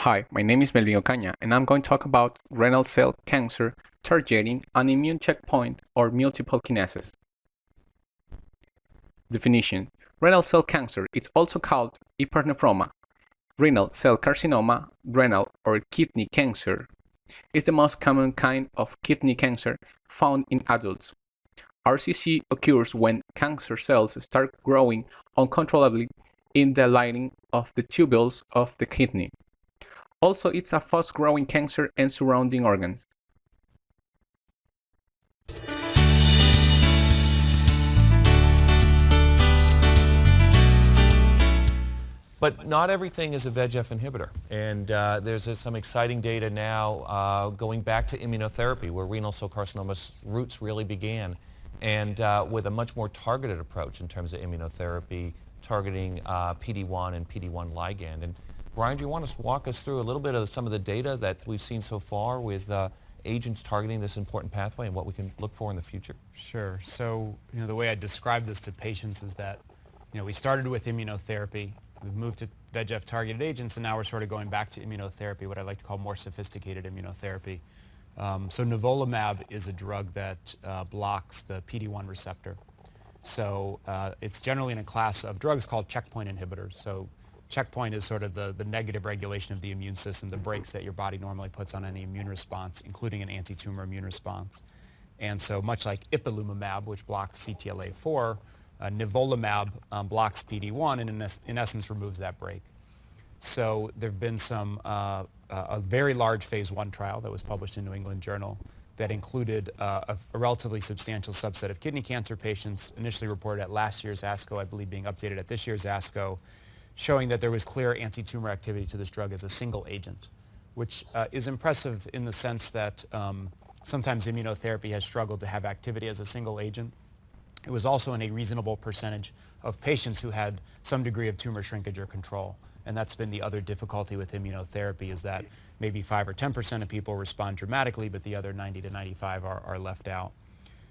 Hi, my name is Melvin Ocaña, and I'm going to talk about renal cell cancer targeting an immune checkpoint or multiple kinases. Definition: renal cell cancer is also called hypernephroma. Renal cell carcinoma, renal or kidney cancer, is the most common kind of kidney cancer found in adults. RCC occurs when cancer cells start growing uncontrollably in the lining of the tubules of the kidney. Also, it's a fast-growing cancer and surrounding organs. But not everything is a VEGF inhibitor. And there's some exciting data now going back to immunotherapy, where renal cell carcinoma's roots really began, and with a much more targeted approach in terms of immunotherapy, targeting PD-1 and PD-1 ligand. And Brian, do you want to walk us through a little bit of some of the data that we've seen so far with agents targeting this important pathway and what we can look for in the future? Sure. So, the way I describe this to patients is that, we started with immunotherapy, we've moved to VEGF targeted agents, and now we're sort of going back to immunotherapy, what I like to call more sophisticated immunotherapy. So nivolumab is a drug that blocks the PD-1 receptor. So it's generally in a class of drugs called checkpoint inhibitors. So checkpoint is sort of the negative regulation of the immune system, the brakes that your body normally puts on any immune response, including an anti-tumor immune response. And so much like ipilimumab, which blocks CTLA-4, nivolumab blocks PD-1 and in essence removes that brake. So there have been a very large phase 1 trial that was published in New England Journal that included a relatively substantial subset of kidney cancer patients, initially reported at last year's ASCO, I believe being updated at this year's ASCO, showing that there was clear anti-tumor activity to this drug as a single agent, which is impressive in the sense that sometimes immunotherapy has struggled to have activity as a single agent. It was also in a reasonable percentage of patients who had some degree of tumor shrinkage or control. And that's been the other difficulty with immunotherapy, is that maybe 5 or 10% of people respond dramatically, but the other 90 to 95 are left out.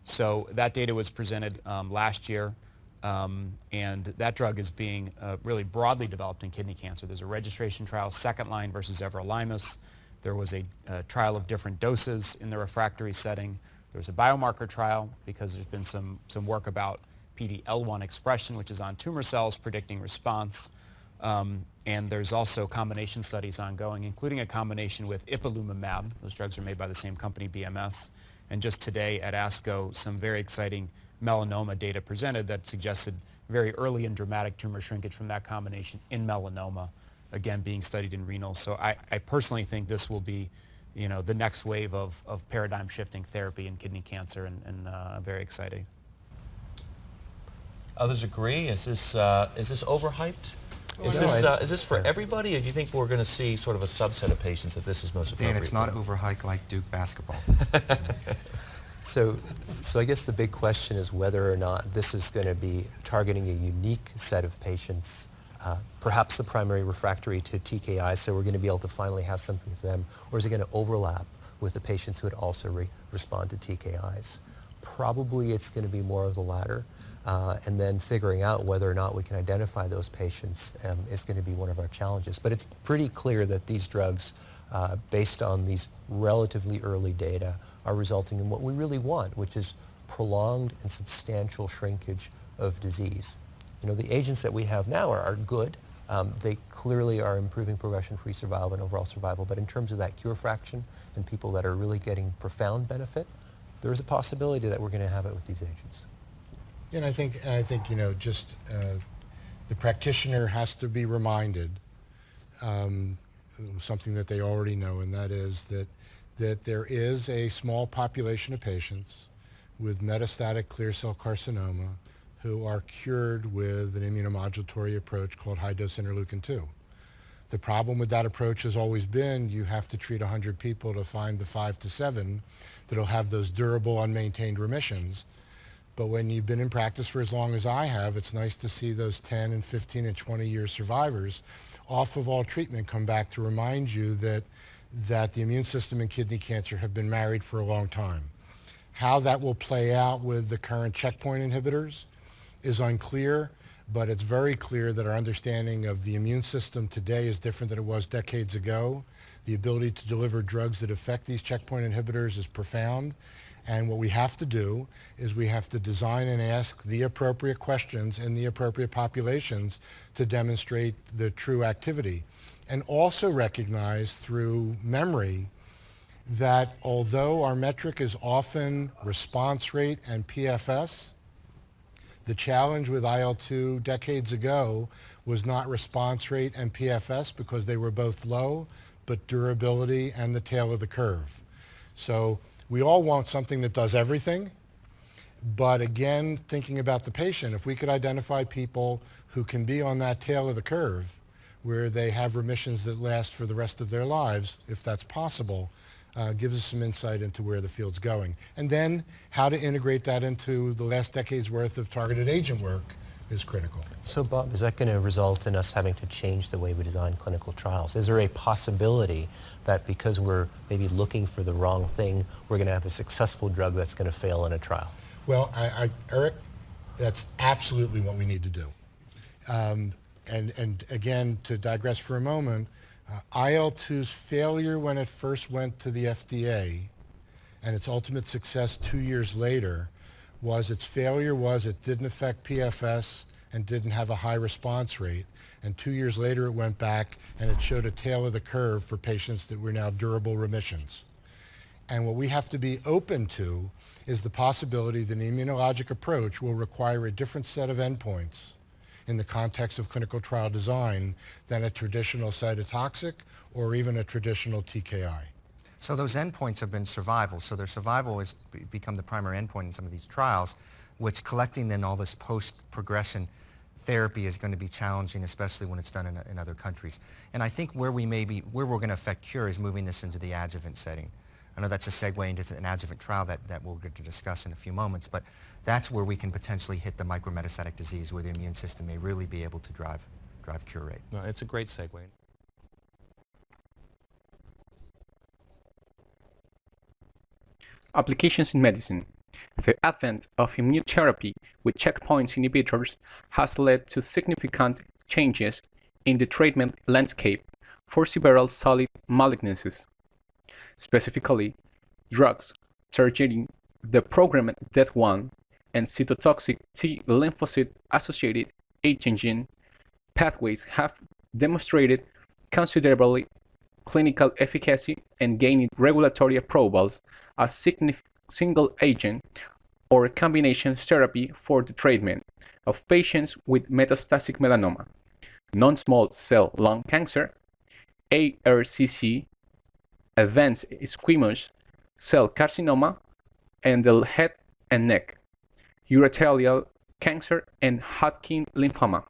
So that data was presented last year, and that drug is being really broadly developed in kidney cancer. There's a registration trial, second line versus everolimus. There was a trial of different doses in the refractory setting. There was a biomarker trial because there's been some work about PD-L1 expression, which is on tumor cells, predicting response. And there's also combination studies ongoing, including a combination with ipilimumab. Those drugs are made by the same company, BMS. And just today at ASCO, some very exciting melanoma data presented that suggested very early and dramatic tumor shrinkage from that combination in melanoma, again being studied in renal. So I personally think this will be the next wave of paradigm shifting therapy in kidney cancer, and very exciting. Others agree? Is this overhyped? Is this for everybody, or do you think we're going to see sort of a subset of patients that this is most appropriate? Dan, it's not overhyped like Duke basketball. So I guess the big question is whether or not this is going to be targeting a unique set of patients, perhaps the primary refractory to TKI, so we're going to be able to finally have something for them, or is it going to overlap with the patients who would also respond to TKIs? Probably it's going to be more of the latter, and then figuring out whether or not we can identify those patients is going to be one of our challenges. But it's pretty clear that these drugs, based on these relatively early data, are resulting in what we really want, which is prolonged and substantial shrinkage of disease. The agents that we have now are good. They clearly are improving progression-free survival and overall survival, but in terms of that cure fraction and people that are really getting profound benefit, there is a possibility that we're going to have it with these agents. And I think just the practitioner has to be reminded something that they already know, and that is that there is a small population of patients with metastatic clear cell carcinoma who are cured with an immunomodulatory approach called high-dose interleukin-2. The problem with that approach has always been you have to treat 100 people to find the 5 to 7 that'll have those durable, unmaintained remissions. But when you've been in practice for as long as I have, it's nice to see those 10 and 15 and 20-year survivors off of all treatment come back to remind you that the immune system and kidney cancer have been married for a long time. How that will play out with the current checkpoint inhibitors is unclear, but it's very clear that our understanding of the immune system today is different than it was decades ago. The ability to deliver drugs that affect these checkpoint inhibitors is profound. And what we have to do is we have to design and ask the appropriate questions in the appropriate populations to demonstrate the true activity. And also recognize through memory that although our metric is often response rate and PFS, the challenge with IL-2 decades ago was not response rate and PFS because they were both low, but durability and the tail of the curve. So we all want something that does everything, but again, thinking about the patient, if we could identify people who can be on that tail of the curve, where they have remissions that last for the rest of their lives, if that's possible, gives us some insight into where the field's going. And then how to integrate that into the last decade's worth of targeted agent work is critical. So Bob, is that going to result in us having to change the way we design clinical trials? Is there a possibility that because we're maybe looking for the wrong thing, we're going to have a successful drug that's going to fail in a trial? Well, Eric, that's absolutely what we need to do. And again, to digress for a moment, IL-2's failure when it first went to the FDA and its ultimate success 2 years later was its failure was it didn't affect PFS and didn't have a high response rate. And 2 years later it went back and it showed a tail of the curve for patients that were now durable remissions. And what we have to be open to is the possibility that an immunologic approach will require a different set of endpoints in the context of clinical trial design than a traditional cytotoxic or even a traditional TKI. So those endpoints have been survival. So their survival has become the primary endpoint in some of these trials, which collecting then all this post-progression therapy is going to be challenging, especially when it's done in other countries. And I think where we're going to affect cure is moving this into the adjuvant setting. I know that's a segue into an adjuvant trial that we'll get to discuss in a few moments, but that's where we can potentially hit the micrometastatic disease where the immune system may really be able to drive cure rate. No, it's a great segue. Applications in medicine. The advent of immunotherapy with checkpoint inhibitors has led to significant changes in the treatment landscape for several solid malignancies. Specifically, drugs targeting the programmed DET1 and cytotoxic T lymphocyte-associated antigen pathways have demonstrated considerably clinical efficacy and gained regulatory approvals as single agent or combination therapy for the treatment of patients with metastatic melanoma, non-small cell lung cancer, ARCC, advanced squamous cell carcinoma, and the head and neck, urothelial cancer, and Hodgkin lymphoma.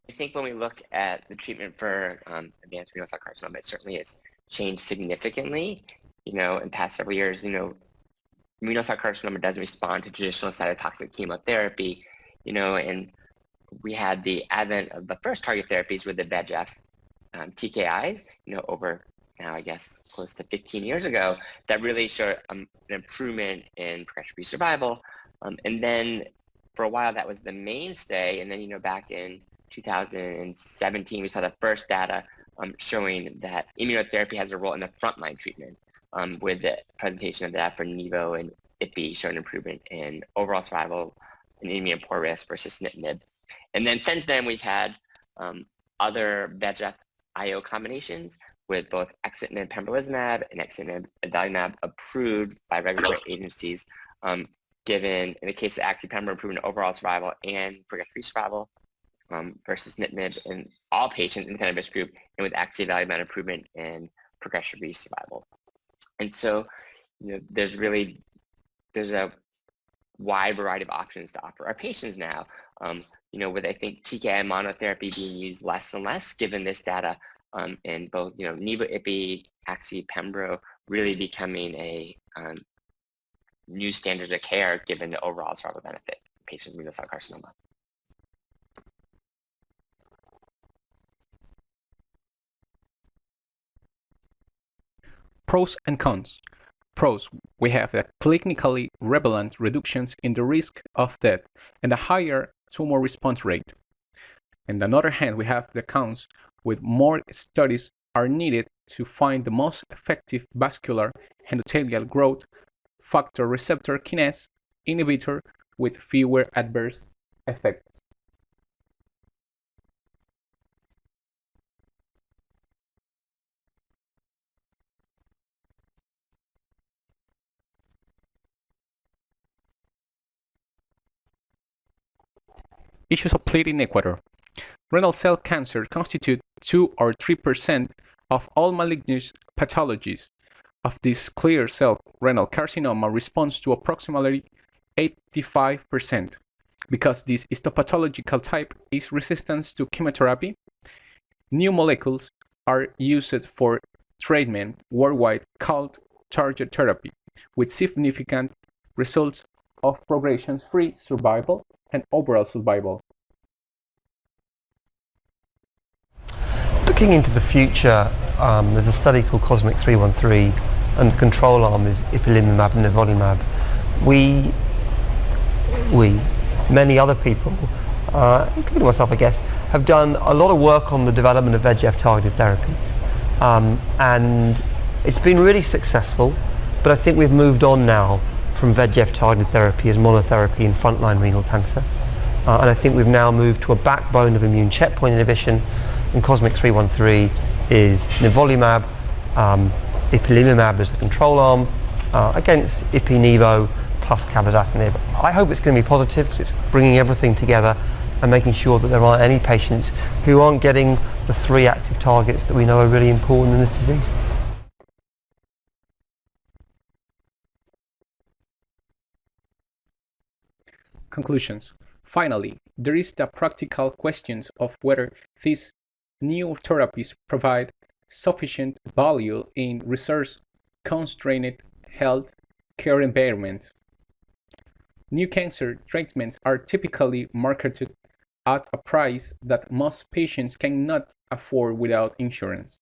I think when we look at the treatment for advanced renal cell carcinoma, it certainly has changed significantly. In the past several years, renal cell carcinoma doesn't respond to traditional cytotoxic chemotherapy, and we had the advent of the first target therapies with the VEGF TKIs, over now, I guess, close to 15 years ago, that really showed an improvement in progression-free survival. And then for a while, that was the mainstay. And then, back in 2017, we saw the first data showing that immunotherapy has a role in the frontline treatment with the presentation of that for Nivo and Ipi showing improvement in overall survival and immune poor risk versus sunitinib. And then since then, we've had other VEGF IO combinations with both axitinib pembrolizumab and axitinib aducanumab approved by regulatory agencies, given, in the case of axi-pembro, improvement in overall survival and progression-free survival versus sunitinib in all patients in the kind of risk group, and with axi-aducanumab improvement in progression-free survival. And so, there's a wide variety of options to offer our patients now, with, I think, TKI monotherapy being used less and less given this data, and both, Nivo, Ipi, Axi, Pembro really becoming a new standards of care given the overall survival benefit in patients with renal cell carcinoma. Pros and cons. Pros, we have the clinically relevant reductions in the risk of death and a higher tumor response rate. On the other hand, we have the cons, with more studies are needed to find the most effective vascular endothelial growth factor receptor kinase inhibitor with fewer adverse effects. Issues of plate in Ecuador. Renal cell cancer constitutes 2 or 3% of all malignant pathologies. Of this, clear cell renal carcinoma responds to approximately 85%. Because this histopathological type is resistant to chemotherapy, new molecules are used for treatment worldwide called target therapy, with significant results of progression-free survival and overall survival. Looking into the future, there's a study called Cosmic 313, and the control arm is ipilimumab and nivolumab. We, many other people, including myself I guess, have done a lot of work on the development of VEGF targeted therapies. And it's been really successful, but I think we've moved on now from VEGF targeted therapy as monotherapy in frontline renal cancer. And I think we've now moved to a backbone of immune checkpoint inhibition, and Cosmic 313 is nivolumab, ipilimumab as the control arm, against ipi-nivo plus cabozantinib. I hope it's going to be positive because it's bringing everything together and making sure that there aren't any patients who aren't getting the 3 active targets that we know are really important in this disease. Conclusions. Finally, there is the practical questions of whether these new therapies provide sufficient value in resource-constrained health care environments. New cancer treatments are typically marketed at a price that most patients cannot afford without insurance.